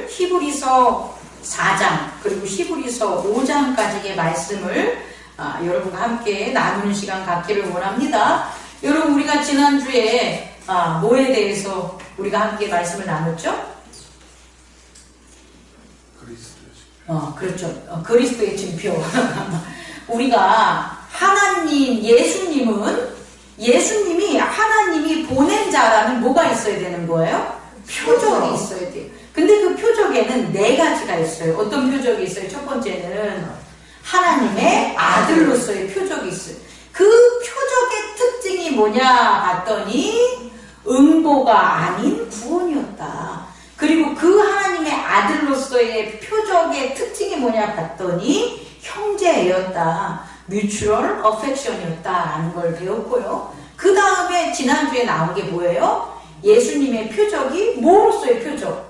오늘 히브리서 4장 그리고 히브리서 5장까지의 말씀을 여러분과 함께 나누는 시간 갖기를 원합니다. 여러분, 우리가 지난주에 뭐에 대해서 우리가 함께 말씀을 나눴죠? 그렇죠. 그리스도의 증표. 우리가 예수님이 하나님이 보낸 자라는 뭐가 있어야 되는 거예요? 표적이 있어야 돼요. 근데 그 표적에는 네 가지가 있어요. 어떤 표적이 있어요? 첫 번째는 하나님의 아들로서의 표적이 있어요. 그 표적의 특징이 뭐냐 봤더니 응보가 아닌 구원이었다. 그리고 그 하나님의 아들로서의 표적의 특징이 뭐냐 봤더니 형제였다. 뮤추얼 어펙션이었다라는 걸 배웠고요. 그 다음에 지난주에 나온 게 뭐예요? 예수님의 표적이 뭐로서의 표적?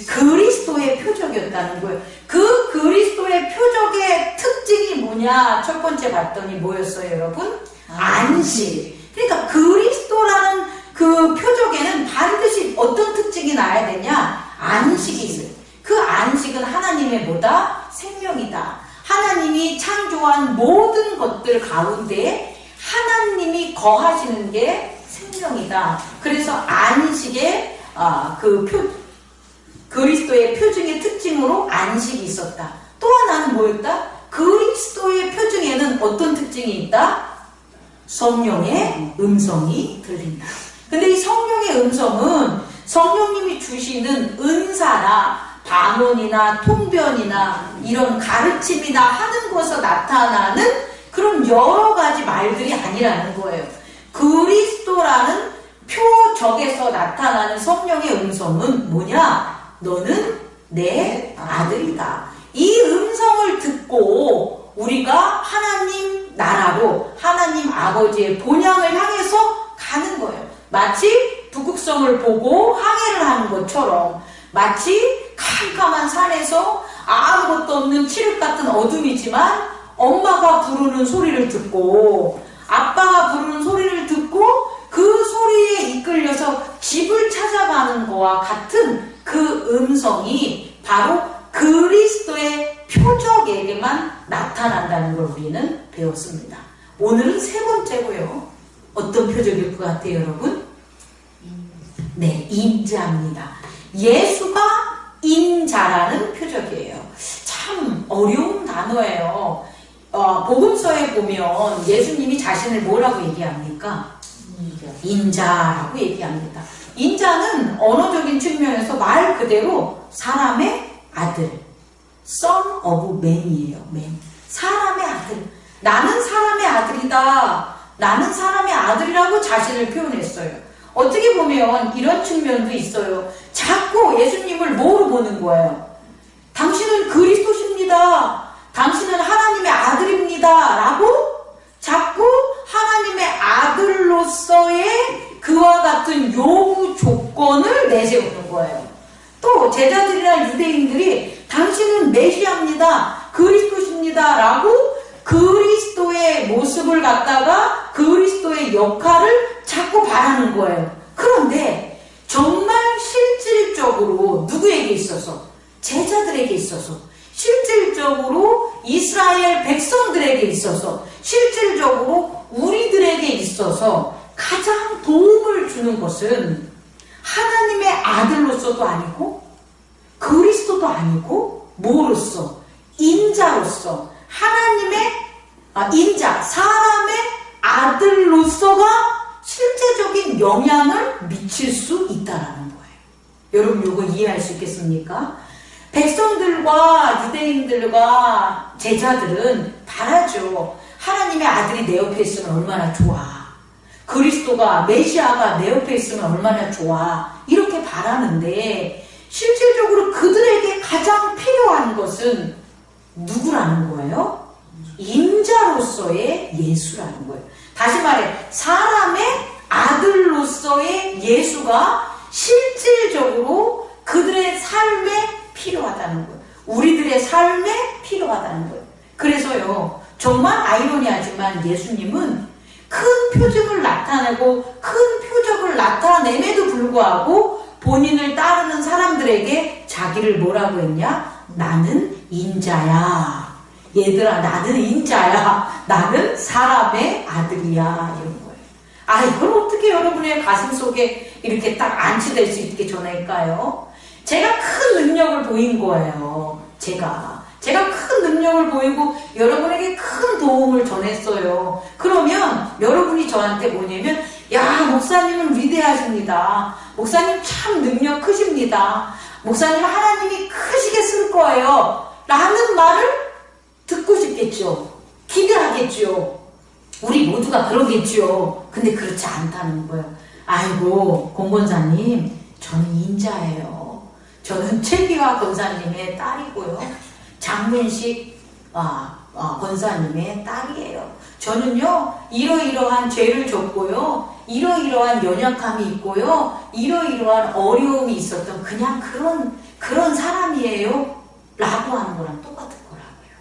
그리스도의 표적이었다는 거예요. 그 그리스도의 표적의 특징이 뭐냐? 첫 번째 봤더니 뭐였어요, 여러분? 안식. 그러니까 그리스도라는 그 표적에는 반드시 어떤 특징이 나야 되냐? 안식이 있어요. 그 안식은 하나님의 뭐다? 생명이다. 하나님이 창조한 모든 것들 가운데 하나님이 거하시는 게 생명이다. 그래서 안식의 그리스도의 표징의 특징으로 안식이 있었다. 또 하나는 뭐였다? 그리스도의 표징에는 어떤 특징이 있다? 성령의 음성이 들린다. 근데 이 성령의 음성은 성령님이 주시는 은사나 방언이나 통변이나 이런 가르침이나 하는 것에서 나타나는 그런 여러 가지 말들이 아니라는 거예요. 그리스도라는 표적에서 나타나는 성령의 음성은 뭐냐? 너는 내 아들이다. 이 음성을 듣고 우리가 하나님 나라로 하나님 아버지의 본향을 향해서 가는 거예요. 마치 북극성을 보고 항해를 하는 것처럼, 마치 캄캄한 산에서 아무것도 없는 칠흑 같은 어둠이지만 엄마가 부르는 소리를 듣고 아빠가 부르는 소리를 듣고 그 소리에 이끌려서 집을 찾아가는 거와 같은 그 음성이 바로 그리스도의 표적에게만 나타난다는 걸 우리는 배웠습니다. 오늘은 세 번째고요. 어떤 표적일 것 같아요, 여러분? 네, 인자입니다. 예수가 인자라는 표적이에요. 참 어려운 단어예요. 복음서에 보면 예수님이 자신을 뭐라고 얘기합니까? 인자라고 얘기합니다. 인자는 언어적인 측면에서 말 그대로 사람의 아들, Son of Man이에요. Man. 사람의 아들. 나는 사람의 아들이다. 나는 사람의 아들이라고 자신을 표현했어요. 어떻게 보면 이런 측면도 있어요. 자꾸 예수님을 뭐로 보는 거예요? 당신은 그리스도십니다. 당신은 하나님의 아들입니다. 라고 자꾸 하나님의 아들로서의 그와 같은 요구 조건을 내세우는 거예요. 또 제자들이나 유대인들이 당신은 메시아입니다. 그리스도십니다. 라고 그리스도의 모습을 갖다가 그리스도의 역할을 자꾸 바라는 거예요. 그런데 정말 실질적으로 누구에게 있어서? 제자들에게 있어서, 실질적으로 이스라엘 백성들에게 있어서, 실질적으로 우리들에게 있어서 가장 도움을 주는 것은 하나님의 아들로서도 아니고 그리스도도 아니고 뭐로서? 인자로서, 하나님의 인자, 사람의 아들로서가 실제적인 영향을 미칠 수 있다라는 거예요. 여러분 이거 이해할 수 있겠습니까? 백성들과 유대인들과 제자들은 바라죠. 하나님의 아들이 내 옆에 있으면 얼마나 좋아. 그리스도가, 메시아가 내 옆에 있으면 얼마나 좋아. 이렇게 바라는데 실질적으로 그들에게 가장 필요한 것은 누구라는 거예요? 인자로서의 예수라는 거예요. 다시 말해, 사람의 아들로서의 예수가 실질적으로 그들의 삶에 필요하다는 거예요. 우리들의 삶에 필요하다는 거예요. 그래서요, 정말 아이러니하지만 예수님은 큰 표적을 나타내고 큰 표적을 나타냄에도 불구하고 본인을 따르는 사람들에게 자기를 뭐라고 했냐? 나는 인자야. 얘들아, 나는 인자야. 나는 사람의 아들이야. 이런 거예요. 아, 이걸 어떻게 여러분의 가슴 속에 이렇게 딱 안치될 수 있게 전할까요? 제가 큰 능력을 보인 거예요. 제가 큰 능력을 보이고 여러분에게 큰 도움을 전했어요. 그러면 여러분이 저한테 뭐냐면, 야, 목사님은 위대하십니다. 목사님 참 능력 크십니다. 목사님 하나님이 크시게 쓸 거예요. 라는 말을 듣고 싶겠죠. 기대하겠죠. 우리 모두가 그러겠죠. 근데 그렇지 않다는 거예요. 아이고, 공권사님, 저는 인자예요. 저는 최기화 권사님의 딸이고요. 장문식 권사님의 딸이에요. 저는요, 이러이러한 죄를 졌고요, 이러이러한 연약함이 있고요, 이러이러한 어려움이 있었던 그냥 그런 사람이에요. 라고 하는 거랑 똑같은 거라고요.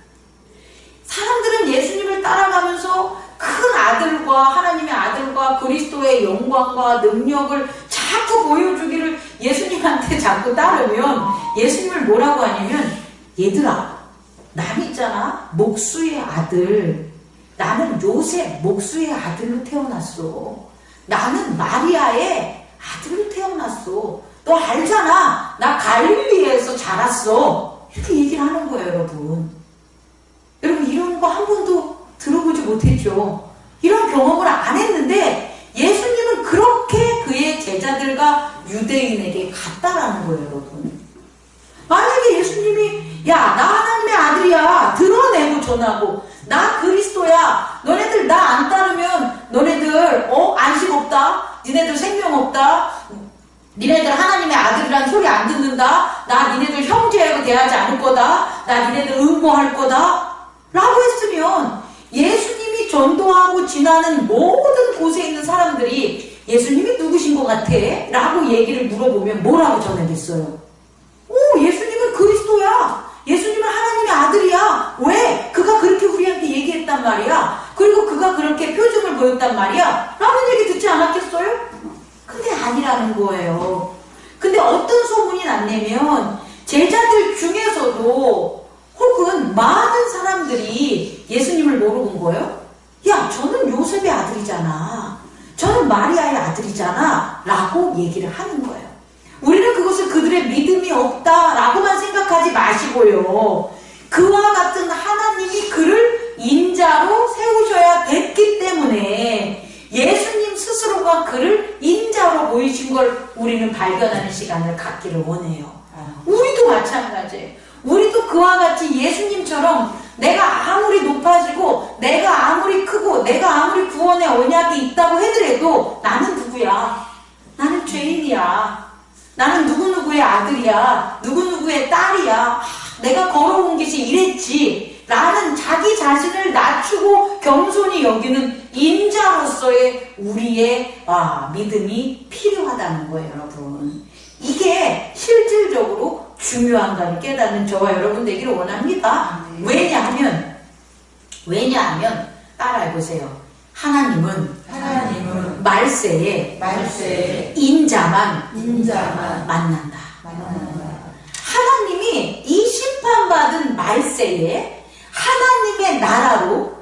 사람들은 예수님을 따라가면서 큰 아들과 하나님의 아들과 그리스도의 영광과 능력을 자꾸 보여주기를 예수님한테 자꾸 따르면 예수님을 뭐라고 하냐면, 얘들아, 난 있잖아, 목수의 아들. 나는 요셉 목수의 아들로 태어났어. 나는 마리아의 아들로 태어났어. 너 알잖아, 나 갈릴리에서 자랐어. 이렇게 얘기를 하는 거예요, 여러분. 여러분, 이런 거 한 번도 들어보지 못했죠. 이런 경험을 안 했는데 예수님은 그렇게 그의 제자들과 유대인에게 갔다라는 거예요, 여러분. 만약에 예수님이, 야, 나 하나님의 아들이야, 드러내고 전하고, 나 그리스도야, 너네들 나 안 따르면 너네들 안식 없다, 니네들 생명 없다, 니네들 하나님의 아들이란 소리 안 듣는다, 나 니네들 형제라고 대하지 않을 거다, 나 니네들 응모할 거다 라고 했으면 예수님이 전도하고 지나는 모든 곳에 있는 사람들이 예수님이 누구신 것 같아? 라고 얘기를 물어보면 뭐라고 전해냈어요? 예수님은 그리스도야. 예수님은 하나님의 아들이야. 왜? 그가 그렇게 우리한테 얘기했단 말이야. 그리고 그가 그렇게 표징을 보였단 말이야. 라는 얘기 듣지 않았겠어요? 근데 아니라는 거예요. 근데 어떤 소문이 났냐면 제자들 중에서도 혹은 많은 사람들이 예수님을 모르는 거예요. 야, 저는 요셉의 아들이잖아. 저는 마리아의 아들이잖아. 라고 얘기를 하는 거예요. 우리는 그것을 그들의 믿음이 없다라고만 생각하지 마시고요. 그와 같은 하나님이 그를 인자로 세우셔야 됐기 때문에 예수님 스스로가 그를 인자로 보이신 걸 우리는 발견하는 시간을 갖기를 원해요. 우리도 마찬가지예요. 우리도 그와 같이 예수님처럼 내가 아무리 높아지고 내가 아무리 크고 내가 아무리 구원의 언약이 있다고 해더라도 나는 누구야? 나는 죄인이야. 나는 누구누구의 아들이야. 누구누구의 딸이야. 내가 걸어온 것이 이랬지. 라는 자기 자신을 낮추고 겸손히 여기는 인자로서의 우리의 믿음이 필요하다는 거예요, 여러분. 이게 실질적으로 중요한가를 깨닫는 저와 여러분 되기를 원합니다. 왜냐하면 따라해보세요. 하나님은 말세에 인자만 만난다. 하나님이 이 심판받은 말세에 하나님의 나라로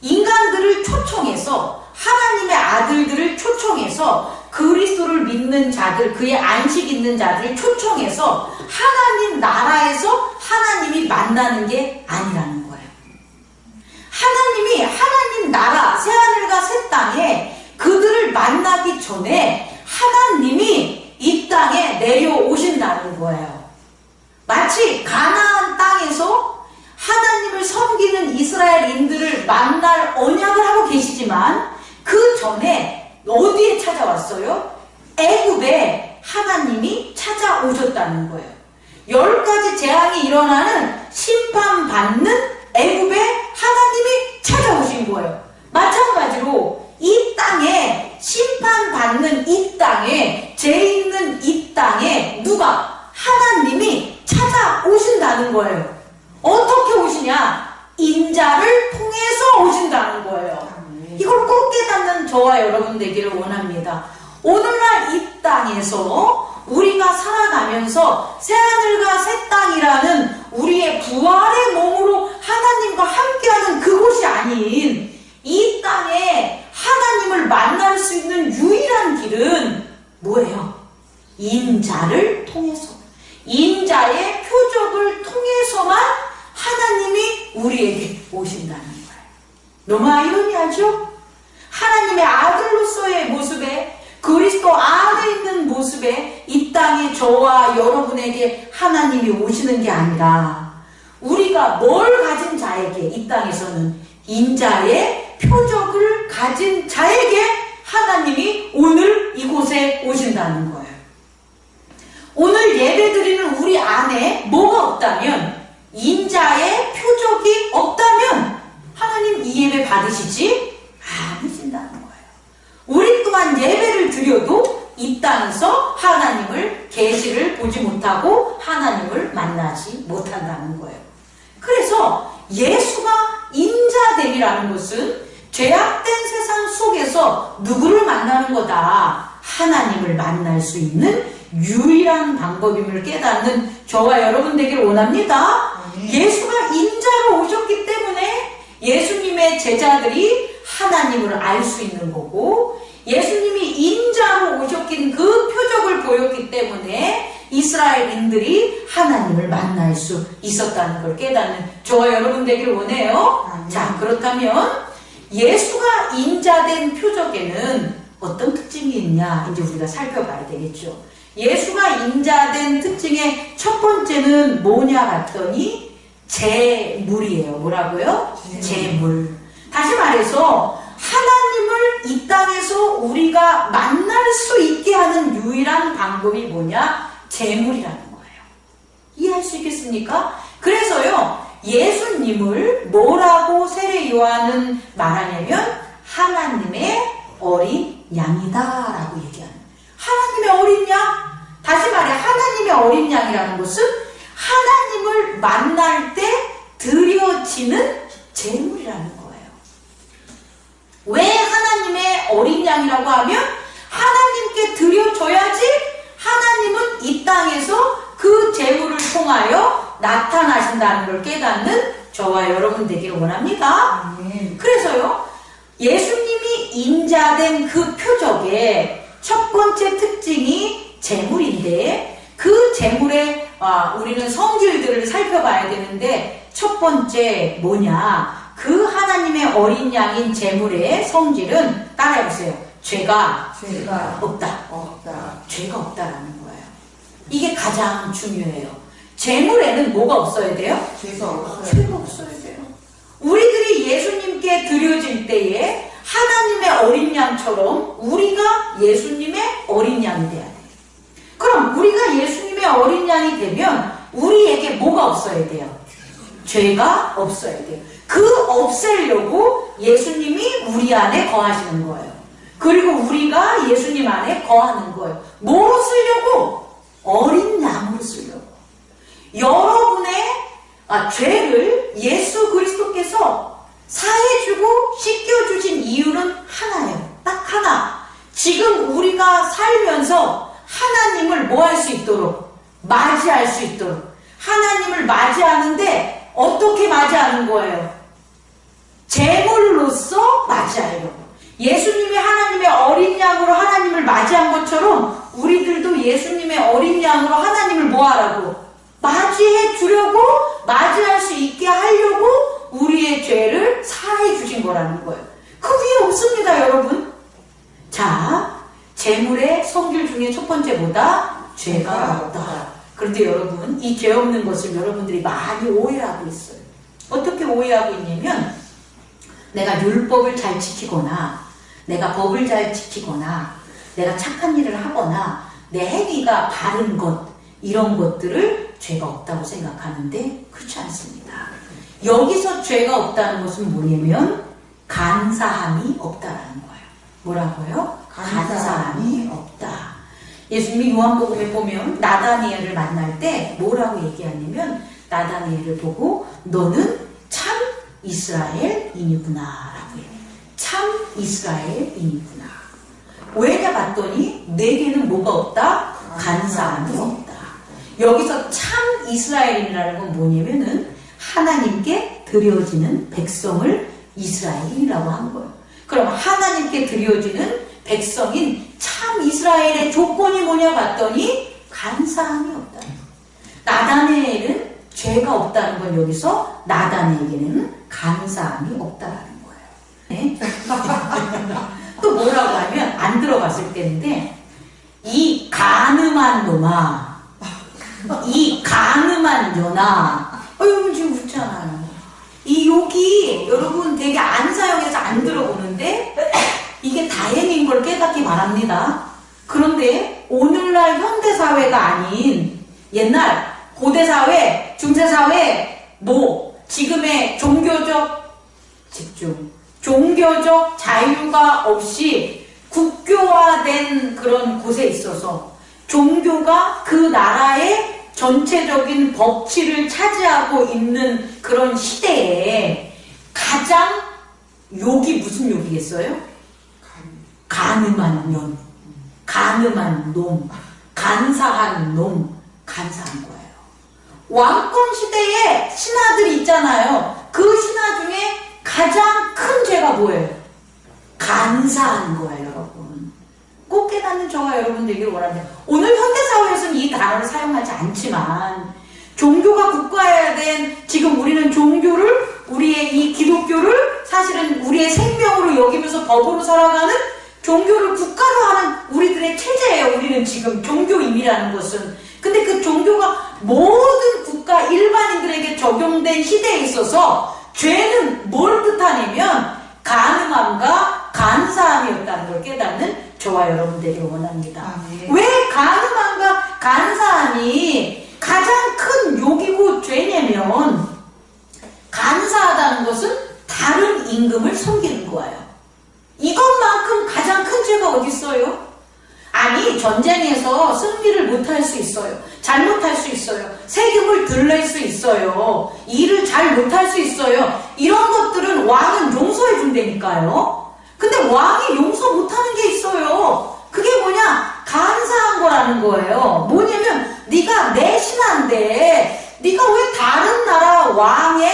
인간들을 초청해서 하나님의 아들들을 초청해서 그리스도를 믿는 자들, 그의 안식 있는 자들을 초청해서 하나님 나라에서 하나님이 만나는 게 아니라는 거예요. 하나님이 하나님 나라 새하늘과 새 땅에 그들을 만나기 전에 하나님이 이 땅에 내려오신다는 거예요. 마치 가나안 땅에서 하나님을 섬기는 이스라엘인들을 만날 언약을 하고 계시지만 그 전에 어디에 찾아왔어요? 애굽에 하나님이 찾아오셨다는 거예요. 10가지 재앙이 일어나는 심판받는 애굽에 하나님이 찾아오신 거예요. 마찬가지로 이 땅에 심판받는 이 땅에 죄 있는 이 땅에 누가? 하나님이 찾아오신다는 거예요. 어떻게 오시냐? 인자를 통해서 오신다는 거예요. 이걸 꼭 깨닫는 저와 여러분 되기를 원합니다. 오늘날 이 땅에서 우리가 살아가면서 새하늘과 새 땅이라는 우리의 부활의 몸으로 하나님과 함께하는 그곳이 아닌 이 땅에 하나님을 만날 수 있는 유일한 길은 뭐예요? 인자를 통해서, 인자의 표적을 통해서만 하나님이 우리에게 오신다는 거예요. 너무 아이러니하죠? 하나님의 아들로서의 모습에, 그리스도 안에 있는 모습에 이 땅에 저와 여러분에게 하나님이 오시는 게 아니라 우리가 뭘 가진 자에게, 이 땅에서는 인자의 표적을 가진 자에게 하나님이 오늘 이곳에 오신다는 거예요. 오늘 예배드리는 우리 안에 뭐가 없다면, 인자의 표적이 없다면 하나님 이 예배 받으시지 않으신다는 거예요. 우리 또한 예배를 드려도 이 땅에서 하나님을, 계시를 보지 못하고 하나님을 만나지 못한다는 거예요. 그래서 예수가 인자됨이라는 것은 죄악된 세상 속에서 누구를 만나는 거다? 하나님을 만날 수 있는 유일한 방법임을 깨닫는 저와 여러분 되기를 원합니다. 예수가 인자로 오셨기 때문에 예수님의 제자들이 하나님을 알 수 있는 거고, 예수님이 인자로 오셨긴 그 표적을 보였기 때문에 이스라엘인들이 하나님을 만날 수 있었다는 걸 깨닫는 저와 여러분 되기를 원해요. 자, 그렇다면 예수가 인자된 표적에는 어떤 특징이 있냐, 이제 우리가 살펴봐야 되겠죠. 예수가 인자된 특징의 첫 번째는 뭐냐 봤더니 제물이에요. 뭐라고요? 제물. 다시 말해서 하나님을 이 땅에서 우리가 만날 수 있게 하는 유일한 방법이 뭐냐? 제물이라는 거예요. 이해할 수 있겠습니까? 그래서요, 예수님을 뭐라고 세례 요한은 말하냐면 하나님의 어린 양이다라고 얘기하는 거예요. 하나님의 어린 양? 다시 말해, 하나님의 어린 양이라는 것은 하나님을 만날 때 드려지는 제물이라는 거예요. 왜 하나님의 어린 양이라고 하면 하나님께 드려져야지 하나님은 이 땅에서 그 제물을 통하여 나타나신다는 걸 깨닫는 저와 여러분 되기를 원합니다. 그래서요, 예수님이 인자된 그 표적의 첫 번째 특징이 제물인데, 그 제물의 우리는 성질들을 살펴봐야 되는데, 첫 번째 뭐냐? 그 하나님의 어린 양인 제물의 성질은, 따라해보세요. 죄가 없다. 죄가 없다라는 거예요. 이게 가장 중요해요. 제물에는 뭐가 없어야 돼요? 죄가 없어야 돼요. 우리들이 예수님께 드려질 때에 하나님의 어린 양처럼 우리가 예수님의 어린 양이 돼야 돼요. 그럼 우리가 예수님의 어린 양이 되면 우리에게 뭐가 없어야 돼요? 죄가 없어야 돼요. 그 없애려고 예수님이 우리 안에 거하시는 거예요. 그리고 우리가 예수님 안에 거하는 거예요. 뭐로 쓰려고? 어린 양으로 쓰려고. 여러분의 죄를 예수 그리스도께서 사해주고 씻겨주신 이유는 하나예요. 딱 하나. 지금 우리가 살면서 하나님을 뭐 할 수 있도록? 맞이할 수 있도록. 하나님을 맞이하는데 어떻게 맞이하는 거예요? 제물로서 맞이하려고. 예수님이 하나님의 어린 양으로 하나님을 맞이한 것처럼 우리들도 예수님의 어린 양으로 하나님을 뭐 하라고? 맞이해 주려고, 맞이할 수 있게 하려고 우리의 죄를 사해 주신 거라는 거예요. 그 위에 없습니다, 여러분. 자, 제물의 성질 중에 첫 번째 뭐다? 죄가 없다. 그런데 여러분, 이 죄 없는 것을 여러분들이 많이 오해하고 있어요. 어떻게 오해하고 있냐면, 내가 율법을 잘 지키거나, 내가 법을 잘 지키거나, 내가 착한 일을 하거나, 내 행위가 바른 것, 이런 것들을 죄가 없다고 생각하는데 그렇지 않습니다. 여기서 죄가 없다는 것은 뭐냐면 간사함이 없다라는 거예요. 뭐라고요? 간사함이 없다. 예수님이 요한복음에 보면 나다니엘을 만날 때 뭐라고 얘기하냐면, 나다니엘을 보고 너는 참 이스라엘인이구나 라고 해요. 참 이스라엘인이구나. 왜냐 봤더니 내게는 뭐가 없다? 간사함이 없다. 여기서 참 이스라엘이라는 건 뭐냐면은 하나님께 드려지는 백성을 이스라엘이라고 한 거예요. 그럼 하나님께 드려지는 백성인 참 이스라엘의 조건이 뭐냐 봤더니 간사함이 없다. 나단에게는 죄가 없다는 건 여기서 나단에게는 간사함이 없다라는 거예요. 네? 또 뭐라고 하면 안 들어갔을 때인데 이 가늠한 놈아, 이 가늠한 년아. 여러분 지금 웃잖아요. 이 욕이 여러분 되게 안 사용해서 안 들어보는데 이게 다행인 걸 깨닫기 바랍니다. 그런데 오늘날 현대사회가 아닌 옛날 고대사회, 중세사회, 지금의 종교적 집중, 종교적 자유가 없이 국교화된 그런 곳에 있어서 종교가 그 나라의 전체적인 법치를 차지하고 있는 그런 시대에 가장 욕이 무슨 욕이겠어요? 가늠한 년, 가늠한 놈, 간사한 놈, 간사한 거예요. 왕권 시대에 신하들이 있잖아요. 그 신하 중에 가장 큰 죄가 뭐예요? 간사한 거예요, 여러분. 꼭 깨닫는 저와 여러분 되기를 원합니다. 오늘 현대사회에서는 이 단어를 사용하지 않지만 종교가 국가해야 된 지금 우리는 종교를 우리의 이 기독교를 사실은 우리의 생명으로 여기면서 법으로 살아가는 종교를 국가로 하는 우리들의 체제예요. 우리는 지금 종교임이라는 것은. 근데 그 종교가 모든 국가 일반인들에게 적용된 시대에 있어서 죄는 뭘 뜻하냐면 가늠함과 간사함이었다는 걸 깨닫는 저와 여러분 되기를 원합니다. 왜 가늠함과 간사함이 가장 큰 욕이고 죄냐면 간사하다는 것은 다른 임금을 섬기는 거예요. 이것만큼 가장 큰 죄가 어디 있어요? 아니 전쟁에서 승리를 못할 수 있어요. 잘못할 수 있어요. 세금을 들낼 수 있어요. 일을 잘 못할 수 있어요. 이런 것들은 왕은 용서해 준다니까요. 근데 왕이 용서 못하는 게 있어요. 그게 뭐냐? 간사한 거라는 거예요. 뭐냐면 네가 내 신하인데 네가 왜 다른 나라 왕의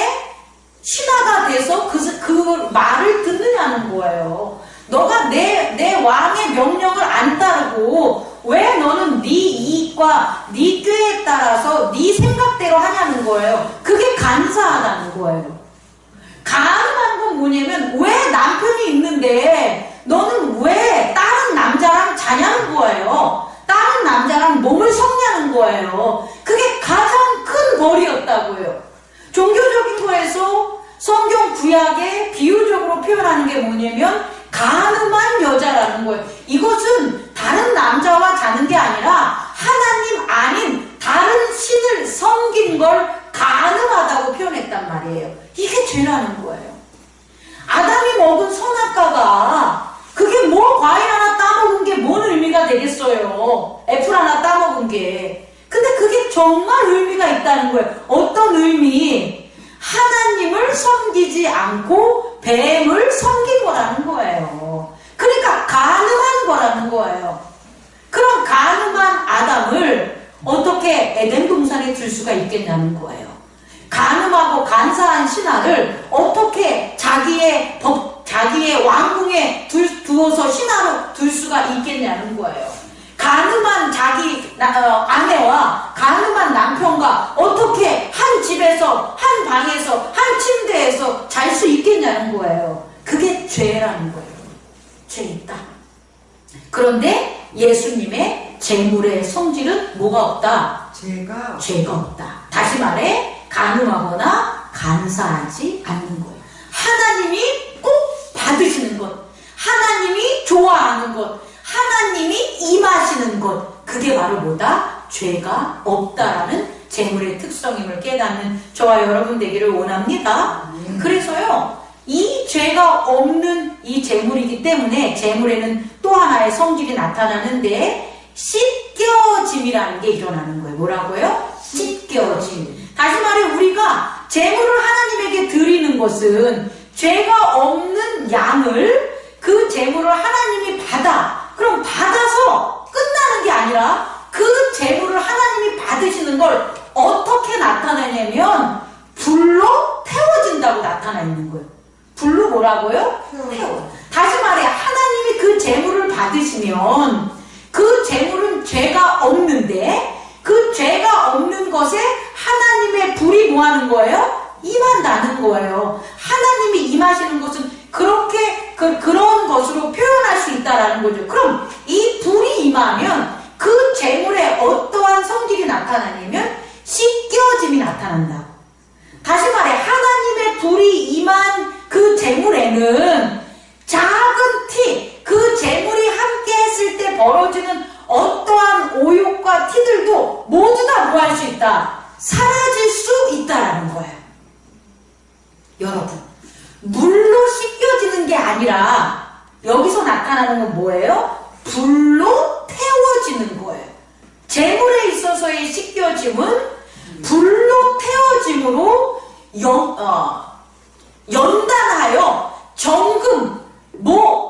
신하가 돼서 그 말을 듣느냐는 거예요. 너가 내 왕의 명령을 안 따르고 왜 너는 네 이익과 네 꾀에 따라서 네 생각대로 하냐는 거예요. 그게 간사하다는 거예요. 가늠한 건 뭐냐면 왜 남편이 있는데 너는 왜 다른 남자랑 자냐는 거예요. 다른 남자랑 몸을 섞냐는 거예요. 그게 가장 큰 벌이었다고요. 종교적인 거에서 성경 구약에 비유적으로 표현하는 게 뭐냐면 가늠한 여자라는 거예요. 이것은 다른 남자와 자는 게 아니라 하나님 아닌 다른 신을 섬긴 걸 가늠하다고 표현했단 말이에요. 이게 죄라는 거예요. 아담이 먹은 선악과가 그게 뭐 과일 하나 따먹은 게 뭔 의미가 되겠어요. 애플 하나 따먹은 게. 근데 그게 정말 의미가 있다는 거예요. 어떤 의미? 하나님을 섬기지 않고 뱀을 섬긴 거라는 거예요. 그러니까 가늠한 거라는 거예요. 그럼 가늠한 아담을 어떻게 에덴 동산에 둘 수가 있겠냐는 거예요. 가늠하고 간사한 신하를 어떻게 자기의 왕궁에 두어서 신하로 둘 수가 있겠냐는 거예요. 가늠한 자기 아내와 가늠한 남편과 어떻게 한 집에서 한 방에서 한 침대에서 잘 수 있겠냐는 거예요. 그게 죄라는 거예요. 죄 있다. 그런데 예수님의 재물의 성질은 뭐가 없다? 죄가 없다. 다시 말해 가늠하거나 간사하지 않는 거예요. 하나님이 꼭 받으시는 것, 하나님이 좋아하는 것, 하나님이 임하시는 것, 그게 바로 뭐다? 죄가 없다라는 재물의 특성임을 깨닫는 저와 여러분 되기를 원합니다. 그래서요, 이 죄가 없는 이 재물이기 때문에 재물에는 또 하나의 성질이 나타나는데 씻겨짐이라는 게 일어나는 거예요. 뭐라고요? 씻겨짐. 다시 말해 우리가 재물을 하나님에게 드리는 것은 죄가 없는 양을 그 재물을 하나님이 받아. 그럼 받아서 끝나는 게 아니라 그 재물을 하나님이 받으시는 걸 어떻게 나타내냐면 불로 태워진다고 나타나 있는 거예요. 불로 뭐라고요? 태워. 다시 말해 하나님이 그 재물을 받으시면 그 재물은 죄가 없는데 그 죄가 없는 것에 하나님의 불이 뭐 하는 거예요? 임한다는 거예요. 하나님이 임하시는 것은 그렇게 그런 것으로 표현할 수 있다라는 거죠. 그럼 이 불이 임하면 그 재물에 어떠한 성질이 나타나냐면 씻겨짐이 나타난다. 다시 말해 하나님의 불이 임한 그 재물에는 작은 티, 그 재물이 함께 했을 때 벌어지는 어떠한 오욕과 티들도 모두 다 뭐 할 수 있다? 사라질 수 있다라는 거예요. 여러분, 물로 씻겨지는 게 아니라 여기서 나타나는 건 뭐예요? 불로 태워지는 거예요. 재물에 있어서의 씻겨짐은 불로 태워짐으로 연단하여 정금,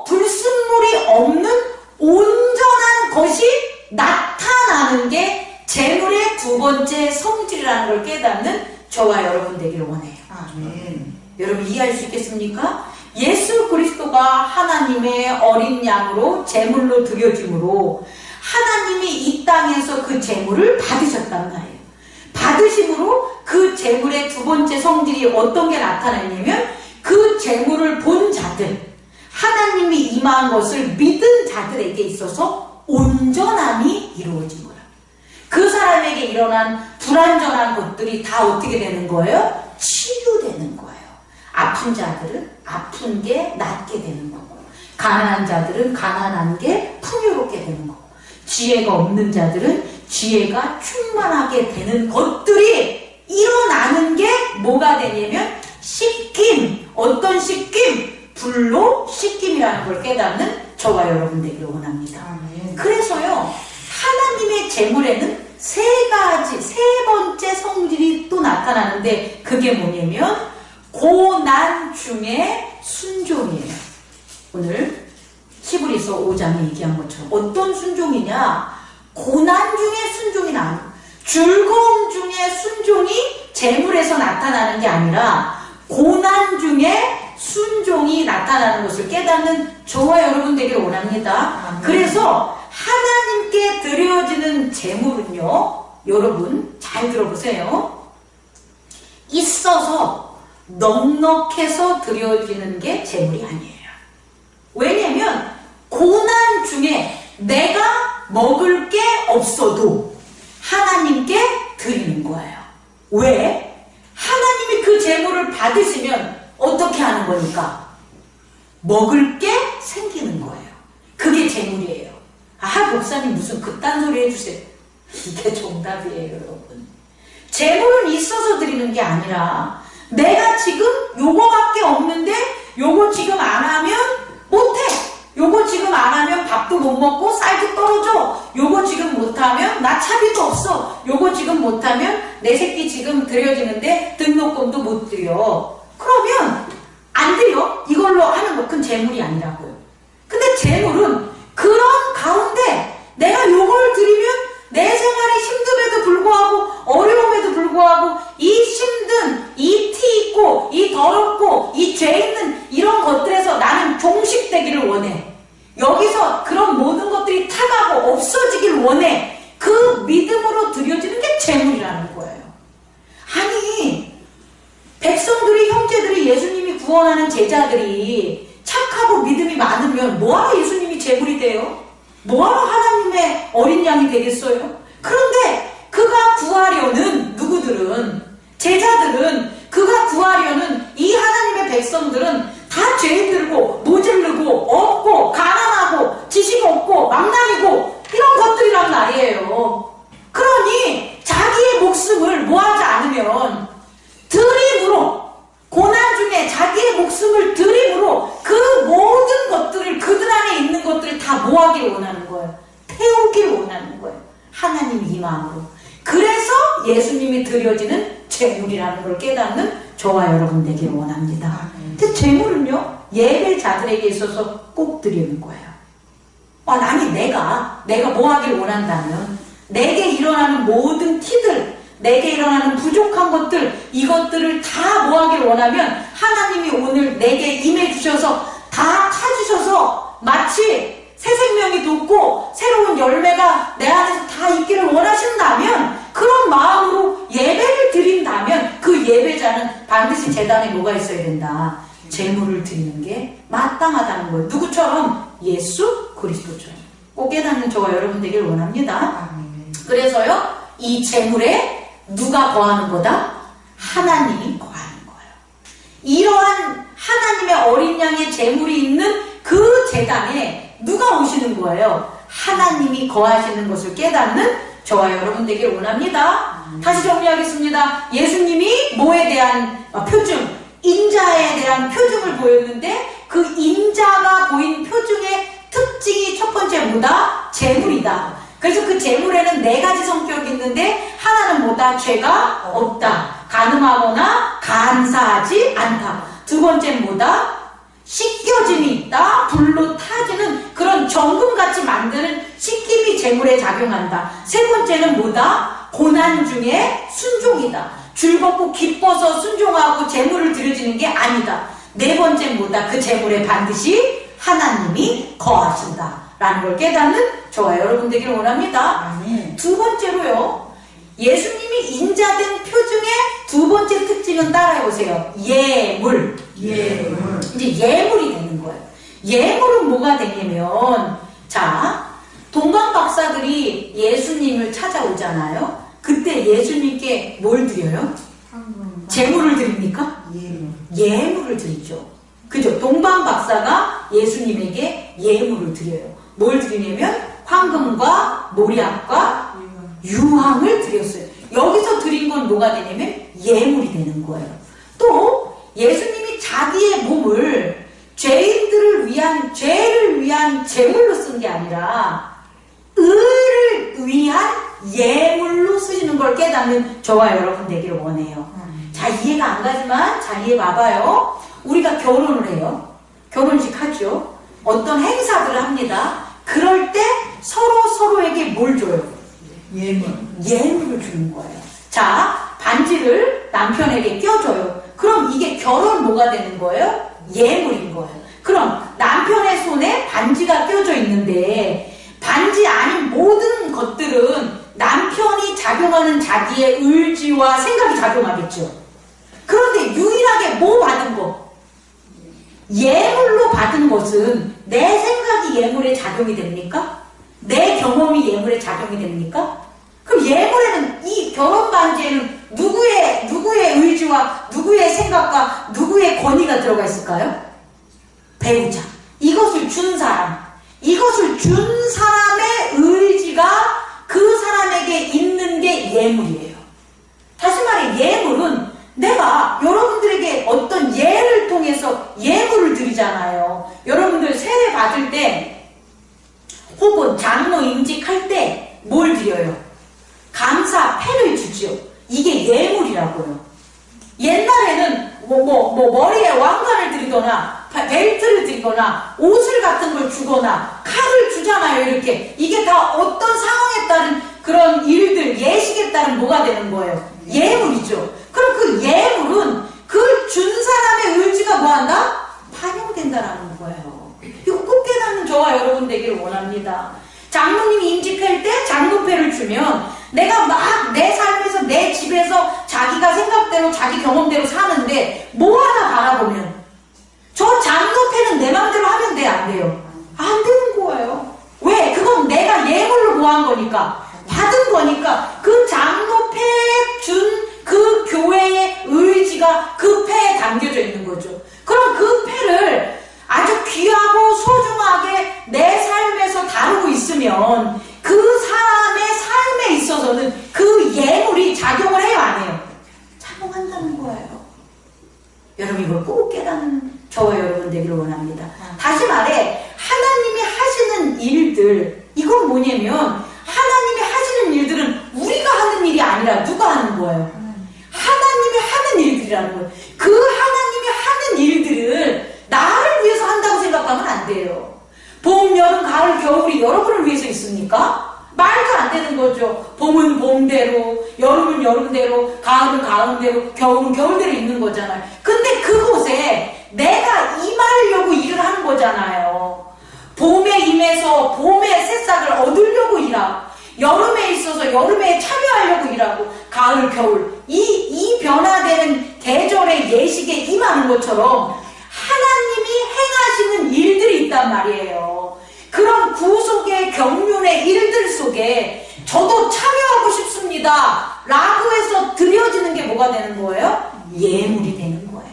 불순물이 없는 온전한 것이 나타나는 게 재물의 두 번째 성질이라는 걸 깨닫는 저와 여러분 되기를 원해요. 아멘. 여러분 이해할 수 있겠습니까? 예수 그리스도가 하나님의 어린 양으로 제물로 드려짐으로 하나님이 이 땅에서 그 제물을 받으셨단 말이에요. 받으심으로 그 제물의 두 번째 성질이 어떤 게 나타나냐면 그 제물을 본 자들, 하나님이 임한 것을 믿은 자들에게 있어서 온전함이 이루어진 거예요. 그 사람에게 일어난 불완전한 것들이 다 어떻게 되는 거예요? 치유되는 거예요. 아픈 자들은 아픈 게 낫게 되는 거고, 가난한 자들은 가난한 게 풍요롭게 되는 거고, 지혜가 없는 자들은 지혜가 충만하게 되는 것들이 일어나는 게 뭐가 되냐면 씻김, 어떤 씻김? 불로 씻김이라는 걸 깨닫는 저와 여러분 되기를 원합니다. 그래서요, 하나님의 재물에는 세 번째 성질이 또 나타나는데 그게 뭐냐면 고난 중에 순종이에요. 오늘 히브리서 5장에 얘기한 것처럼 어떤 순종이냐? 고난 중에 순종이 나와요. 즐거움 중에 순종이 재물에서 나타나는 게 아니라 고난 중에 순종이 나타나는 것을 깨닫는 저와 여러분 되기를 원합니다. 그래서 하나님께 드려지는 재물은요, 여러분 잘 들어보세요. 있어서 넉넉해서 드려지는 게 재물이 아니에요. 왜냐면 고난 중에 내가 먹을 게 없어도 하나님께 드리는 거예요. 왜? 하나님이 그 재물을 받으시면 어떻게 하는 거니까? 먹을 게 생기는 거예요. 그게 재물이에요. 목사님 무슨 그딴 소리 해주세요. 이게 정답이에요, 여러분. 재물은 있어서 드리는 게 아니라 내가 지금 요거밖에 없는데 요거 지금 안 하면 못해. 요거 지금 안 하면 밥도 못 먹고 쌀도 떨어져. 요거 지금 못하면 나 차비도 없어. 요거 지금 못하면 내 새끼 지금 드려지는데 등록금도 못 드려. 그러면 안 드려. 이걸로 하는 거 그건 재물이 아니라고요. 근데 재물은 그런 가운데 내가 요걸 드리면 내 생활에 힘듦에도 불구하고 어려움에도 불구하고 이 힘든 이 티 있고 이 더럽고 이 죄 있는 이런 것들에서 나는 종식되기를 원해. 여기서 그런 모든 것들이 타가고 없어지길 원해. 그 믿음으로 드려지는 게 재물이라는 거예요. 아니 백성들이, 형제들이, 예수님이 구원하는 제자들이 착하고 믿음이 많으면 뭐하러 예수님이 재물이 돼요? 뭐하러 하나님의 어린 양이 되겠어요? 그런데 그가 구하려는 누구들은, 제자들은, 그가 구하려는 이 하나님의 백성들은 다 죄들고 모질르고 없고 가난하고 지식 없고 망나니고 이런 것들이란 말이에요. 그러니 자기의 목숨을 모하지 않으면 드림으로, 고난 중에 자기의 목숨을 드림으로 그 모든 것들을, 그들 안에 있는 것들을 다 모하길 원하는 거예요. 태우길 원하는 거예요. 하나님 이 마음으로. 그래서 예수님이 드려지는 재물이라는 걸 깨닫는 저와 여러분 되기를 원합니다. 근데 재물은요, 예배자들에게 있어서 꼭 드리는 거예요. 아니 내가 뭐 하길 원한다면 내게 일어나는 모든 티들, 내게 일어나는 부족한 것들, 이것들을 다 뭐하길 원하면 하나님이 오늘 내게 임해주셔서 다 찾으셔서 마치 새 생명이 돋고 새로운 열매가 내 안에서 다 있기를 원하신다면, 그런 마음으로 예배를 드린다면 그 예배자는 반드시 제단에 뭐가 있어야 된다? 제물을 드리는 게 마땅하다는 거예요. 누구처럼? 예수 그리스도처럼. 꼭 깨닫는 저와 여러분 되길 원합니다. 그래서요, 이 제물에 누가 거하는 거다? 하나님이 거하는 거예요. 이러한 하나님의 어린 양의 제물이 있는 그 제단에 누가 오시는 거예요? 하나님이 거하시는 것을 깨닫는 저와 여러분 되길 원합니다. 다시 정리하겠습니다. 예수님이 뭐에 대한 표징, 인자에 대한 표징을 보였는데, 그 인자가 보인 표징의 특징이 첫 번째 뭐다? 제물이다. 그래서 그 제물에는 네 가지 성격이 있는데, 하나는 뭐다? 죄가 없다. 간음하거나 간사하지 않다. 두 번째는 뭐다? 씻겨짐이 있다. 불로 타지는 그런 정금같이 만드는 씻김이 제물에 작용한다. 세 번째는 뭐다? 고난 중에 순종이다. 즐겁고 기뻐서 순종하고 제물을 드려지는 게 아니다. 네 번째는 뭐다? 그 제물에 반드시 하나님이 거하신다 라는 걸 깨닫는 저와 여러분 되기를 원합니다. 두 번째로요, 예수님이 인자된 표징의 두 번째 특징은 따라해보세요. 예물. 이제 예물이 되는 거예요. 예물은 뭐가 되냐면, 자, 동방 박사들이 예수님을 찾아오잖아요. 그때 예수님께 뭘 드려요? 제물을 드립니까? 예물을 드리죠. 그죠? 동방 박사가 예수님에게 예물을 드려요. 뭘 드리냐면 황금과 모략과 유황을 드렸어요. 여기서 드린 건 뭐가 되냐면 예물이 되는 거예요. 또 예수님이 자기의 몸을 죄인들을 위한, 죄를 위한 제물로 쓴 게 아니라 의를 위한 예물로 쓰시는 걸 깨닫는 저와 여러분 되기를 원해요. 자, 이해가 안 가지만 잘 이해 봐봐요. 우리가 결혼을 해요. 결혼식 하죠. 어떤 행사들을 합니다. 그럴 때 서로에게 뭘 줘요? 예물을 주는 거예요. 자, 반지를 남편에게 껴줘요. 그럼 이게 결혼 뭐가 되는 거예요? 예물인 거예요. 그럼 남편의 손에 반지가 껴져 있는데, 반지 아닌 모든 것들은 남편이 작용하는 자기의 의지와 생각이 작용하겠죠. 그런데 유일하게 뭐 받은 거? 예물로 받은 것은 내 생각이 예물에 작용이 됩니까? 내 경험이 예물에 작용이 됩니까? 그럼 예물에는, 이 결혼 반지에는 누구의 의지와 누구의 생각과 누구의 권위가 들어가 있을까요? 배우자. 이것을 준 사람. 이것을 준 사람의 의지가 그 사람에게 있는 게 예물이에요. 다시 말해, 예물은 내가 여러분들에게 어떤 예를 통해서 예물을 드리잖아요. 여러분들 세례 받을 때 혹은 장로 임직할 때 뭘 드려요? 감사패를 주죠. 이게 예물이라고요. 옛날에는 머리에 왕관을 드리거나 벨트를 드리거나 옷을 같은 걸 주거나 칼을 주잖아요. 이렇게. 이게 다 어떤 상황에 따른 그런 일들, 예식에 따른 뭐가 되는 거예요? 예물이죠. 그럼 그 예물은 그 준 사람의 의지가 뭐한다? 반영된다라는 거예요. 이거 꼭 깨닫는 저와 여러분 되기를 원합니다. 장로님이 임직할 때 장로패를 주면 내가 막 내 삶에서, 내 집에서 자기가 생각대로 자기 경험대로 사는데 뭐 하나 바라보면 저 장로패는 내 마음대로 하면 돼, 안 돼요? 안 되는 거예요. 왜? 그건 내가 예물로 구한 거니까, 받은 거니까. 그 장로패 준 그 교회의 의지가 그 패에 담겨져 있는 거죠. 그럼 그 패를 아주 귀하고 소중하게 내 삶에서 다루고 있으면 그 사람의 삶에 있어서는 그 예물이 작용을 해요, 안 해요? 작용한다는 거예요. 여러분, 이걸 꼭 깨닫는 저와 여러분 되기를 원합니다. 다시 말해, 하나님이 하시는 일들, 이건 뭐냐면 하나님이 하시는 일들은 우리가 하는 일이 아니라 누가 하는 거예요? 하나님이 하는 일들이라는 거예요. 그 하나님이 하는 일들을 나를 위해서 한다고 생각하면 안 돼요. 봄, 여름, 가을, 겨울이 여러분을 위해서 있습니까? 말도 안 되는 거죠. 봄은 봄대로, 여름은 여름대로, 가을은 가을대로, 겨울은 겨울대로 있는 거잖아요. 근데 그곳에 내가 임하려고 일을 하는 거잖아요. 봄에 임해서 봄의 새싹을 얻으려고 일하고, 여름에 있어서 여름에 참여하려고 일하고, 가을, 겨울, 이 변화되는 계절의 예식에 임하는 것처럼 하나님이 행하시는 일들이 있단 말이에요. 그런 구속의 경륜의 일들 속에 저도 참여하고 싶습니다 라고 해서 드려지는 게 뭐가 되는 거예요? 예물이 되는 거예요.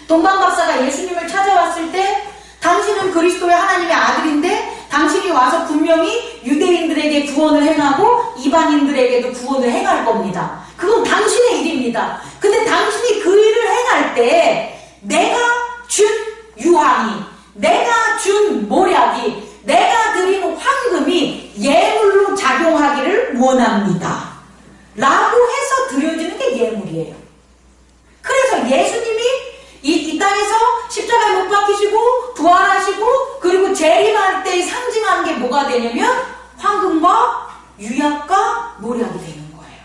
동방 박사가 예수님을 찾아왔을 때 당신은 그리스도의 하나님의 아들인데 당신이 와서 분명히 유대인들에게 구원을 행하고 이방인들에게도 구원을 행할 겁니다. 그건 당신의 일입니다. 근데 당신이 그 일을 행할 때 내가 준 유황이, 내가 준 모략이, 내가 드린 황금이 예물로 작용하기를 원합니다 라고 해서 드려지는 게 예물이에요. 그래서 예수님이 이 땅에서 십자가에 못 박히시고 부활하시고 그리고 재림할 때 상징하는 게 뭐가 되냐면 황금과 유약과 모략이 되는 거예요.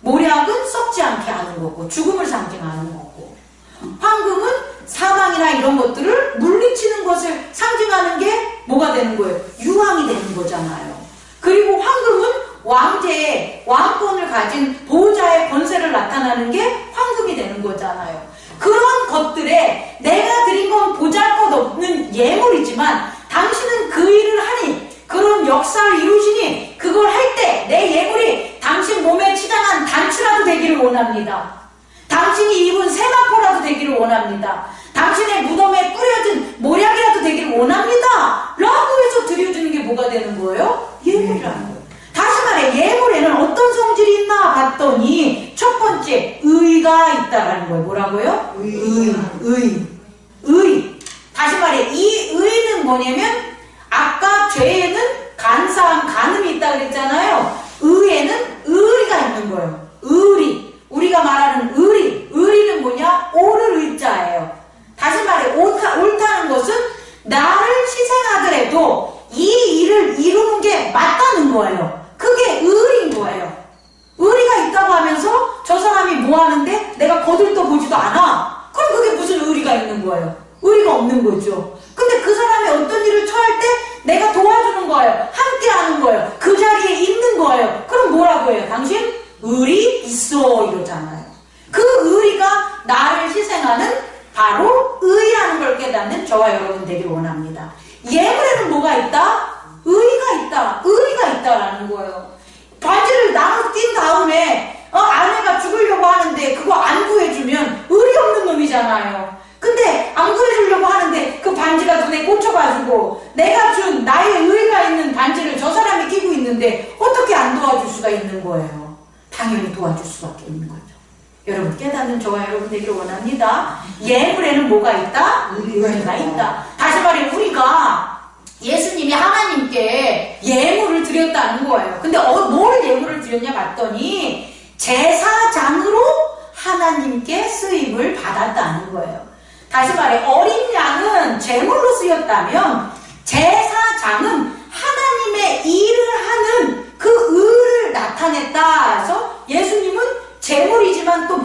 모략은 썩지 않게 하는 거고 죽음을 상징하는 거고, 황금은 사망이나 이런 것들을 물리치는 것을 상징하는 게 뭐가 되는 거예요? 유황이 되는 거잖아요. 그리고 황금은 왕제의 왕권을 가진 보호자의 권세를 나타나는 게 황금이 되는 거잖아요. 그런 것들에 내가 드린 건 보잘것없는 예물이지만 당신은 그 일을 하니, 그런 역사를 이루시니 그걸 할 때 내 예물이 당신 몸에 치장한 단추라도 되기를 원합니다. 당신이 입은 세마포라도 되기를 원합니다. 당신의 무덤에 뿌려진 모략이라도 되기를 원합니다 라고 해서 드려주는 게 뭐가 되는 거예요? 예물이라는 거예요. 다시 말해 예물에는 어떤 성질이 있나 봤더니 첫 번째 의가 있다라는 거예요. 뭐라고요? 의. 다시 말해 이 의는 뭐냐면 아까 죄에는 간사함, 간음이 있다 그랬잖아요. 의에는 의리가 있는 거예요. 의리. 우리가 말하는 의리는 뭐냐? 옳을 의자예요. 다시 말해 옳다는 것은 나를 희생하더라도 이 일을 이루는 게 맞다는 거예요. 그게 의리인 거예요. 의리가 있다고 하면서 저 사람이 뭐 하는데 내가 거들떠 보지도 않아. 그럼 그게 무슨 의리가 있는 거예요? 의리가 없는 거죠. 근데 그 사람이 어떤 일을 처할 때 내가 도와주는 거예요. 함께 하는 거예요. 그 자리에 있는 거예요. 그럼 뭐라고 해요? 당신 의리 있어 이러잖아요. 그 의리가 나를 희생하는 바로 의라는 걸 깨닫는 저와 여러분 되길 원합니다. 예물에는 뭐가 있다? 의리가 있다라는 거예요. 바지를 나눠서 뛴 다음에 아내가 죽으려고 하는데 그거 안 구해주면 의리 없는 놈이잖아요. 근데 안 구해주려고 하는데 그 반지가 눈에 꽂혀가지고 내가 준 나의 의리가 있는 반지를 저 사람이 끼고 있는데 어떻게 안 도와줄 수가 있는 거예요? 당연히 도와줄 수밖에 없는 거죠. 여러분 깨닫는 저와 여러분 되기를 원합니다. 예물에는 뭐가 있다? 의리가 있다. 다시 말해 우리가 예수님이 하나님께 예물을 드렸다는 거예요. 근데 뭘 예물을 드렸냐 봤더니 제사장으로 하나님께 쓰임을 받았다는 거예요. 다시 말해 어린 양은 제물로 쓰였다면 제사장은 하나님의 일을 하는 그 의를 나타냈다 해서 예수님은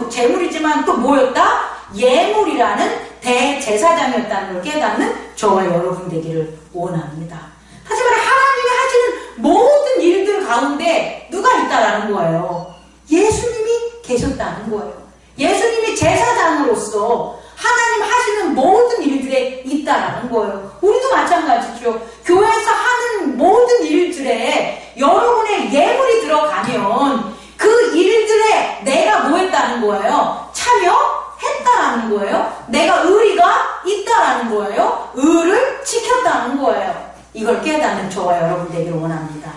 제물이지만 또 뭐였다? 예물이라는 대제사장이었다는 걸 깨닫는 저와 여러분 되기를 원합니다. 다시 말해 하나님이 하시는 모든 일들 가운데 누가 있다라는 거예요? 예수님이 계셨다는 거예요. 예수님이 제사장으로서 하나님 하시는 모든 일들에 있다라는 거예요. 우리도 마찬가지죠. 교회에서 하는 모든 일들에 여러분의 예물이 들어가면 그 일들에 내가 뭐 했다는 거예요? 참여했다라는 거예요. 내가 의리가 있다라는 거예요. 의를 지켰다는 거예요. 이걸 깨닫는 저와 여러분 되기를 원합니다.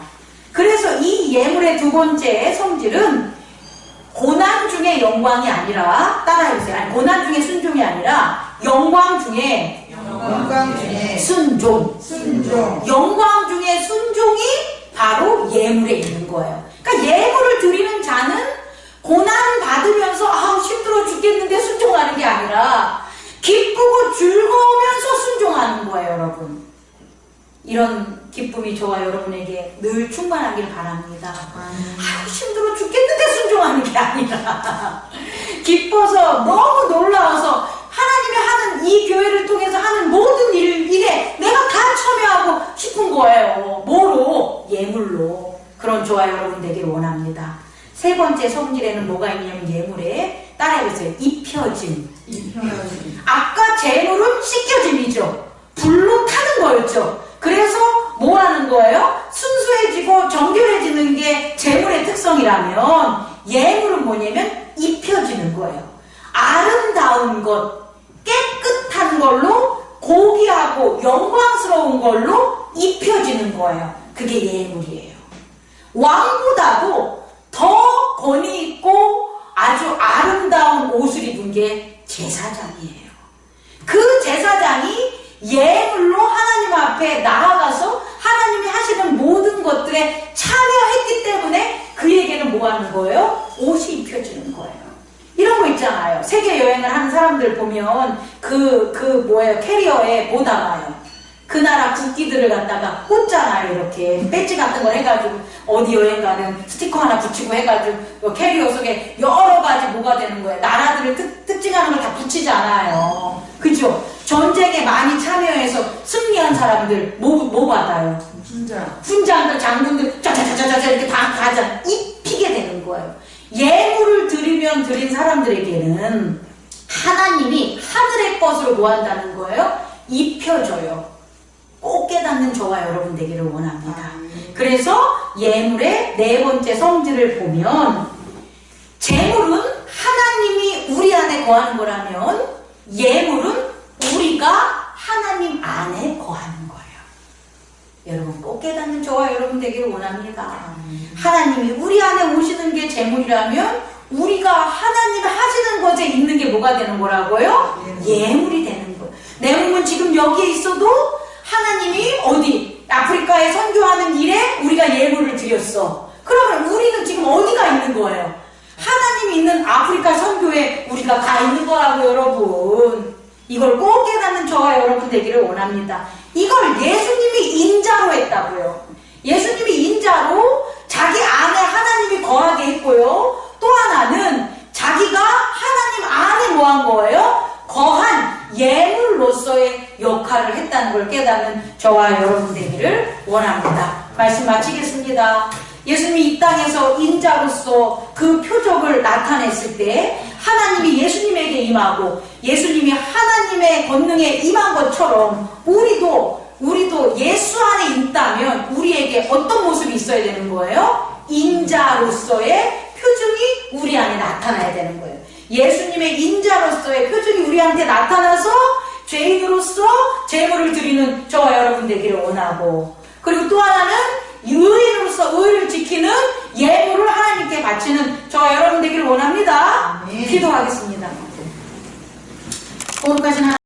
그래서 이 예물의 두 번째 성질은 고난 중에 영광이 아니라, 따라해보세요. 아니, 고난 중에 순종이 아니라 영광 중에 순종. 영광 중에 순종이 바로 예물에 있는 거예요. 그러니까 예물을 드리는 자는 고난 받으면서 힘들어 죽겠는데 순종하는 게 아니라 기쁘고 즐거우면서 순종하는 거예요, 여러분. 이런 기쁨이 저와 여러분에게 늘 충만하길 바랍니다. 아유, 힘들어 죽겠는데 순종하는 게 아니라 기뻐서 너무 놀라워서 하나님이 하는 이 교회를 통해서 하는 모든 일에 내가 다 참여하고 싶은 거예요. 뭐로? 예물로. 그런 저와 여러분 되길 원합니다. 세 번째 성질에는 뭐가 있냐면 예물에 따라해보세요. 입혀짐. 아까 재물은 씻겨짐이죠. 불로 타는 거였죠. 그래서 뭐 하는 거예요? 순수해지고 정결해지는 게 재물의 특성이라면 예물은 뭐냐면 입혀지는 거예요. 아름다운 것, 깨끗한 걸로 고귀하고 영광스러운 걸로 입혀지는 거예요. 그게 예물이에요. 왕보다도 더 권위 있고 아주 아름다운 옷을 입은 게 제사장이에요. 그 제사장이 예물로 하나님 앞에 나아가서 하나님이 하시는 모든 것들에 참여했기 때문에 그에게는 뭐 하는 거예요? 옷이 입혀지는 거예요. 이런 거 있잖아요. 세계 여행을 하는 사람들 보면 캐리어에 뭐 담아요? 그 나라 국기들을 갖다가 꽂잖아요. 이렇게 배지 같은 걸 해가지고 어디 여행 가는 스티커 하나 붙이고 해가지고 캐리어 속에 여러 가지 뭐가 되는 거예요. 나라들을 특징하는 걸 다 붙이잖아요. 그죠? 전쟁에 많이 참여해서 승리한 사람들 뭐 받아요? 훈장들, 장군들 짜자자자자 이렇게 다 가자 입히게 되는 거예요. 예물을 드리면 드린 사람들에게는 하나님이 하늘의 것으로 뭐 한다는 거예요? 입혀줘요. 꼭 깨닫는 저와 여러분 되기를 원합니다. 그래서 예물의 네 번째 성질을 보면 재물은 하나님이 우리 안에 거하는 거라면 예물은 우리가 하나님 안에 거하는 거예요. 여러분 꼭 깨닫는 저와 여러분 되기를 원합니다. 하나님이 우리 안에 오시는 게 재물이라면 우리가 하나님이 하시는 것에 있는 게 뭐가 되는 거라고요? 예물이 되는 거예요. 내 몸은 지금 여기에 있어도 하나님이 어디 아프리카에 선교하는 일에 우리가 예물을 드렸어. 그러면 우리는 지금 어디가 있는 거예요? 하나님이 있는 아프리카 선교에 우리가 가 있는 거라고 여러분. 이걸 꼭 깨닫는 저와 여러분 되기를 원합니다. 이걸 예수님이 인자로 했다고요. 예수님이 인자로 자기 안에 하나님이 거하게 했고요. 또 하나는 자기가 하나님 안에 뭐 한 거예요? 거한 예물로서의 역할을 했다는 걸 깨닫는 저와 여러분 되기를 원합니다. 말씀 마치겠습니다. 예수님이 이 땅에서 인자로서 그 표적을 나타냈을 때 하나님이 예수님에게 임하고 예수님이 하나님의 권능에 임한 것처럼 우리도 예수 안에 있다면 우리에게 어떤 모습이 있어야 되는 거예요? 인자로서의 표징이 우리 안에 나타나야 되는 거예요. 예수님의 인자로서의 표징이 우리한테 나타나서 죄인으로서 제물을 드리는 저와 여러분 되기를 원하고, 그리고 또 하나는 의인으로서 의를 지키는 예물을 하나님께 바치는 저와 여러분 되기를 원합니다. 기도하겠습니다. 거룩하신 하나님,